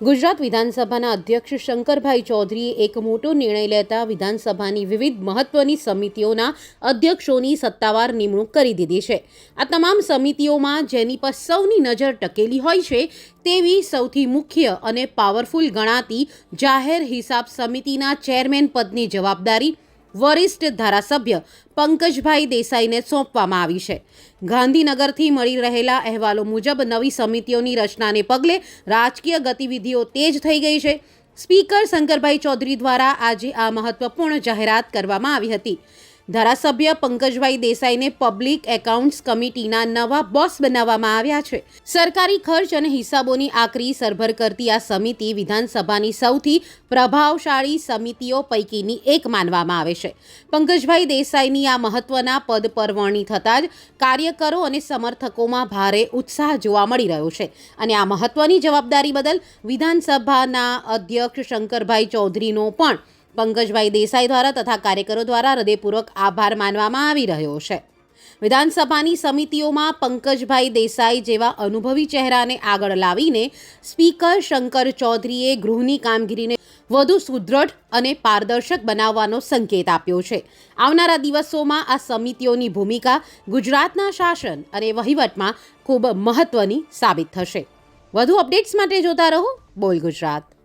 ગુજરાત વિધાનસભાના અધ્યક્ષ શંકરભાઈ ચૌધરીએ એક મોટો નિર્ણય લેતા વિધાનસભાની વિવિધ મહત્વની સમિતિઓના અધ્યક્ષોની સત્તાવાર નિમણૂક કરી દીધી છે। આ તમામ સમિતિઓમાં જેની પર સૌની નજર ટકેલી હોય છે તેવી સૌથી મુખ્ય અને પાવરફુલ ગણાતી જાહેર હિસાબ સમિતિના ચેરમેન પદની જવાબદારી વરિષ્ઠ ધારાસભ્ય પંકજભાઈ દેસાઈને સોંપવામાં આવી છે। ગાંધીનગરથી મળી રહેલા અહેવાલો મુજબ નવી સમિતિઓની રચનાને પગલે રાજકીય ગતિવિધિઓ તેજ થઈ ગઈ છે। સ્પીકર શંકરભાઈ ચૌધરી દ્વારા આજે આ મહત્વપૂર્ણ જાહેરાત કરવામાં આવી હતી। ધારાસભ્ય પંકજભાઈ દેસાઈને પબ્લિક એકાઉન્ટ્સ કમિટીના નવા બોસ બનાવવામાં આવ્યા છે। સરકારી ખર્ચ અને હિસાબોની આકરી સરભર કરતી આ સમિતિ વિધાનસભાની સૌથી પ્રભાવશાળી સમિતિઓ પૈકીની એક માનવામાં આવે છે। પંકજભાઈ દેસાઈની આ મહત્વના પદ પર વરણી થતાં જ કાર્યકરો અને સમર્થકોમાં ભારે ઉત્સાહ જોવા મળી રહ્યો છે અને આ મહત્વની જવાબદારી બદલ વિધાનસભાના અધ્યક્ષ શંકરભાઈ ચૌધરીનો પણ પંકજભાઈ દેસાઈ દ્વારા તથા કાર્યકરો દ્વારા હૃદયપૂર્વક આભાર માનવામાં આવી રહ્યો છે। વિધાનસભાની સમિતિઓમાં પંકજભાઈ દેસાઈ જેવા અનુભવી ચહેરાને આગળ લાવીને સ્પીકર શંકર ચૌધરીએ ગૃહની કામગીરીને વધુ સુદૃઢ અને પારદર્શક બનાવવાનો સંકેત આપ્યો છે। આવનારા દિવસોમાં આ સમિતિઓની ભૂમિકા ગુજરાતના શાસન અને વહીવટમાં ખૂબ મહત્વની સાબિત થશે। વધુ અપડેટ્સ માટે જોતા રહો બોલ ગુજરાત।